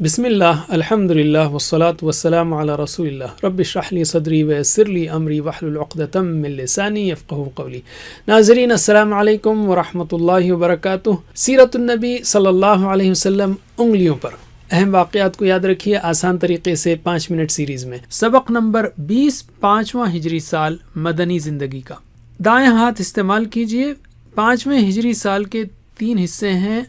بسم اللہ الحمد للہ والصلاة والسلام علی رسول اللہ رب اشرح لی صدری ویسر لی امری واحلل عقدۃ من لسانی یفقہوا قولی۔ ناظرین السلام علیکم ورحمۃ اللہ وبرکاتہ۔ سیرت النبی صلی اللہ علیہ وسلم انگلیوں پر، اہم واقعات کو یاد رکھیے آسان طریقے سے 5 منٹ سیریز میں۔ سبق نمبر 20، 5واں ہجری سال مدنی زندگی کا۔ دائیں ہاتھ استعمال کیجئے۔ 5ویں ہجری سال کے 3 حصے ہیں: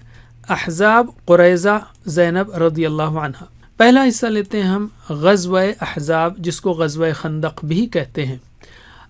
احزاب، قریظہ، زینب رضی اللہ عنہ۔ پہلا حصہ لیتے ہیں ہم غزوہ احزاب، جس کو غزوہ خندق بھی کہتے ہیں۔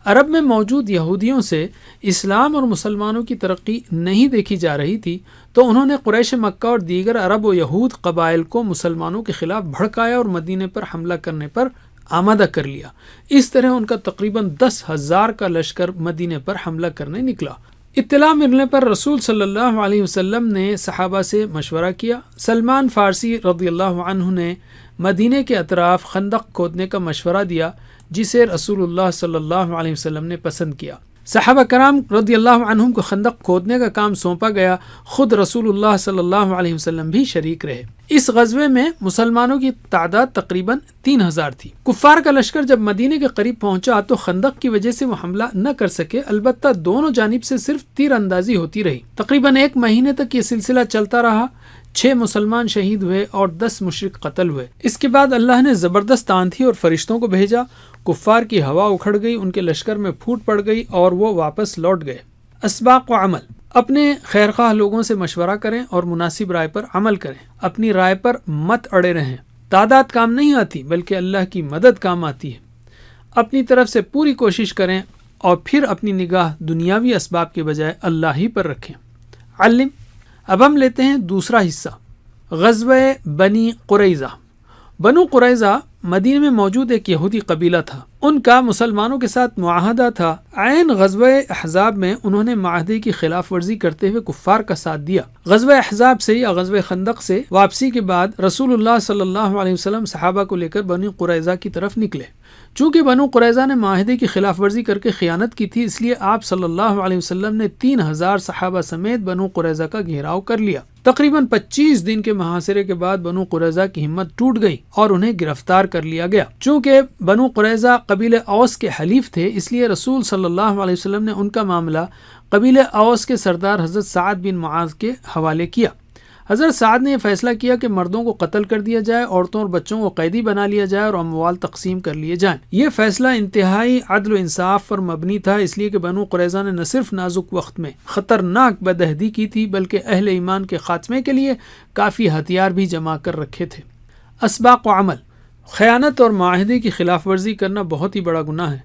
عرب میں موجود یہودیوں سے اسلام اور مسلمانوں کی ترقی نہیں دیکھی جا رہی تھی، تو انہوں نے قریش مکہ اور دیگر عرب و یہود قبائل کو مسلمانوں کے خلاف بھڑکایا اور مدینے پر حملہ کرنے پر آمادہ کر لیا۔ اس طرح ان کا تقریباً 10,000 کا لشکر مدینے پر حملہ کرنے نکلا۔ اطلاع ملنے پر رسول صلی اللہ علیہ وسلم نے صحابہ سے مشورہ کیا۔ سلمان فارسی رضی اللہ عنہ نے مدینے کے اطراف خندق کھودنے کا مشورہ دیا، جسے رسول اللہ صلی اللہ علیہ وسلم نے پسند کیا۔ صحابہ کرام رضی اللہ عنہم کو خندق کھودنے کا کام سونپا گیا، خود رسول اللہ صلی اللہ علیہ وسلم بھی شریک رہے۔ اس غزوے میں مسلمانوں کی تعداد تقریباً 3,000 تھی۔ کفار کا لشکر جب مدینے کے قریب پہنچا تو خندق کی وجہ سے وہ حملہ نہ کر سکے، البتہ دونوں جانب سے صرف تیر اندازی ہوتی رہی۔ تقریباً 1 مہینے تک یہ سلسلہ چلتا رہا۔ 6 مسلمان شہید ہوئے اور 10 مشرک قتل ہوئے۔ اس کے بعد اللہ نے زبردست آندھی اور فرشتوں کو بھیجا، کفار کی ہوا اکھڑ گئی، ان کے لشکر میں پھوٹ پڑ گئی اور وہ واپس لوٹ گئے۔ اسباق و عمل: اپنے خیرخواہ لوگوں سے مشورہ کریں اور مناسب رائے پر عمل کریں۔ اپنی رائے پر مت اڑے رہیں۔ تعداد کام نہیں آتی، بلکہ اللہ کی مدد کام آتی ہے۔ اپنی طرف سے پوری کوشش کریں اور پھر اپنی نگاہ دنیاوی اسباب کے بجائے اللہ ہی پر رکھیں۔ علم: اب ہم لیتے ہیں دوسرا حصہ، غزوہ بنی قریظہ۔ بنو قریظہ مدینے میں موجود ایک یہودی قبیلہ تھا۔ ان کا مسلمانوں کے ساتھ معاہدہ تھا۔ عین غزوہ احزاب میں انہوں نے معاہدے کی خلاف ورزی کرتے ہوئے کفار کا ساتھ دیا۔ غزوہ احزاب سے یا غزوہ خندق سے واپسی کے بعد رسول اللہ صلی اللہ علیہ وسلم صحابہ کو لے کر بنو قریظہ کی طرف نکلے۔ چونکہ بنو قریظہ نے معاہدے کی خلاف ورزی کر کے خیانت کی تھی، اس لیے آپ صلی اللہ علیہ وسلم نے 3,000 صحابہ سمیت بنو قریظہ کا گھیراؤ کر لیا۔ تقریباً 25 دن کے محاصرے کے بعد بنو قریظہ کی ہمت ٹوٹ گئی اور انہیں گرفتار کر لیا گیا۔ چونکہ بنو قریظہ قبیلہ اوس کے حلیف تھے، اس لیے رسول صلی اللہ علیہ وسلم نے ان کا معاملہ قبیلہ اوس کے سردار حضرت سعد بن معاذ کے حوالے کیا۔ حضرت سعد نے یہ فیصلہ کیا کہ مردوں کو قتل کر دیا جائے، عورتوں اور بچوں کو قیدی بنا لیا جائے اور اموال تقسیم کر لیے جائیں۔ یہ فیصلہ انتہائی عدل و انصاف پر مبنی تھا، اس لیے کہ بنو قریظہ نے نہ صرف نازک وقت میں خطرناک بدعہدی کی تھی، بلکہ اہل ایمان کے خاتمے کے لیے کافی ہتھیار بھی جمع کر رکھے تھے۔ اسباق و عمل: خیانت اور معاہدے کی خلاف ورزی کرنا بہت ہی بڑا گناہ ہے۔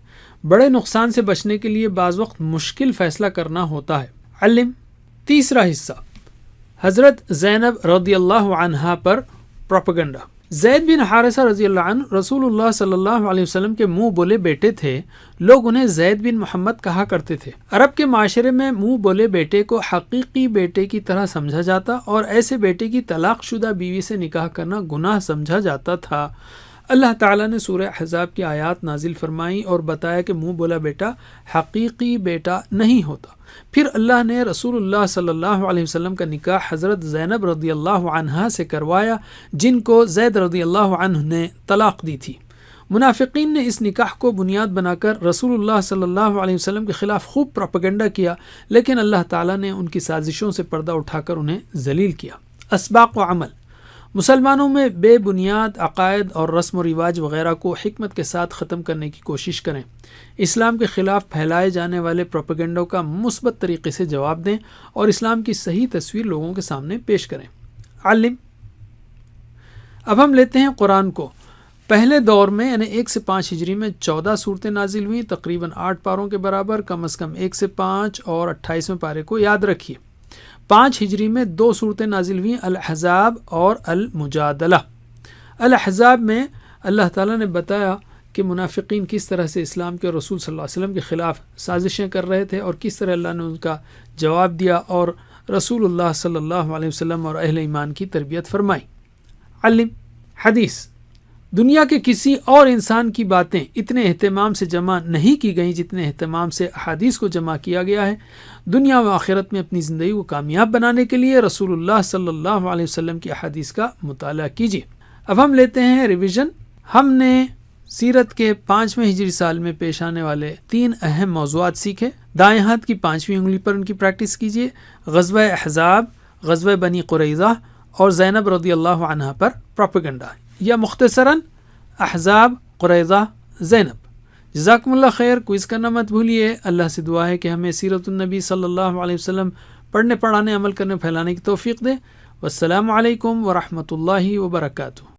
بڑے نقصان سے بچنے کے لیے بعض وقت مشکل فیصلہ کرنا ہوتا ہے۔ علم: تیسرا حصہ، حضرت زینب رضی اللہ عنہا پر پروپیگنڈا۔ زید بن حارثہ رضی اللہ عنہ رسول اللہ صلی اللہ علیہ وسلم کے منہ بولے بیٹے تھے۔ لوگ انہیں زید بن محمد کہا کرتے تھے۔ عرب کے معاشرے میں منہ بولے بیٹے کو حقیقی بیٹے کی طرح سمجھا جاتا اور ایسے بیٹے کی طلاق شدہ بیوی سے نکاح کرنا گناہ سمجھا جاتا تھا۔ اللہ تعالیٰ نے سورہ احزاب کی آیات نازل فرمائیں اور بتایا کہ منہ بولا بیٹا حقیقی بیٹا نہیں ہوتا۔ پھر اللہ نے رسول اللہ صلی اللہ علیہ وسلم کا نکاح حضرت زینب رضی اللہ عنہا سے کروایا، جن کو زید رضی اللہ عنہ نے طلاق دی تھی۔ منافقین نے اس نکاح کو بنیاد بنا کر رسول اللہ صلی اللہ علیہ وسلم کے خلاف خوب پروپیگنڈا کیا، لیکن اللہ تعالیٰ نے ان کی سازشوں سے پردہ اٹھا کر انہیں ذلیل کیا۔ اسباق و عمل: مسلمانوں میں بے بنیاد عقائد اور رسم و رواج وغیرہ کو حکمت کے ساتھ ختم کرنے کی کوشش کریں۔ اسلام کے خلاف پھیلائے جانے والے پروپیگنڈوں کا مثبت طریقے سے جواب دیں اور اسلام کی صحیح تصویر لوگوں کے سامنے پیش کریں۔ علم: اب ہم لیتے ہیں قرآن کو۔ پہلے دور میں یعنی 1 سے 5 ہجری میں 14 صورتیں نازل ہوئیں، تقریباً 8 پاروں کے برابر، کم از کم 1 سے 5 اور 28ویں پارے کو یاد رکھیے۔ 5 ہجری میں 2 صورتیں نازل ہوئیں، الاحزاب اور المجادلہ۔ الاحزاب میں اللہ تعالیٰ نے بتایا کہ منافقین کس طرح سے اسلام کے رسول صلی اللہ علیہ وسلم کے خلاف سازشیں کر رہے تھے اور کس طرح اللہ نے ان کا جواب دیا اور رسول اللہ صلی اللہ علیہ وسلم اور اہل ایمان کی تربیت فرمائی۔ علم: حدیث: دنیا کے کسی اور انسان کی باتیں اتنے اہتمام سے جمع نہیں کی گئیں جتنے اہتمام سے احادیث کو جمع کیا گیا ہے۔ دنیا و آخرت میں اپنی زندگی کو کامیاب بنانے کے لیے رسول اللہ صلی اللہ علیہ وسلم کی احادیث کا مطالعہ کیجیے۔ اب ہم لیتے ہیں ریویژن. ہم نے سیرت کے 5ویں ہجری سال میں پیش آنے والے 3 اہم موضوعات سیکھے. دائیں ہاتھ کی 5ویں انگلی پر ان کی پریکٹس کیجیے. غزوہ احزاب، غزوہ بنی قریظہ اور زینب رضی اللہ عنہا پر پروپیگنڈا، یا مختصراً احزاب، قریظہ، زینب. جزاکم اللہ خیر. کوئز کرنا مت بھولیے. اللہ سے دعا ہے کہ ہمیں سیرت النبی صلی اللہ علیہ وسلم پڑھنے، پڑھانے، عمل کرنے، پھیلانے کی توفیق دے. والسلام علیکم ورحمۃ اللہ وبرکاتہ.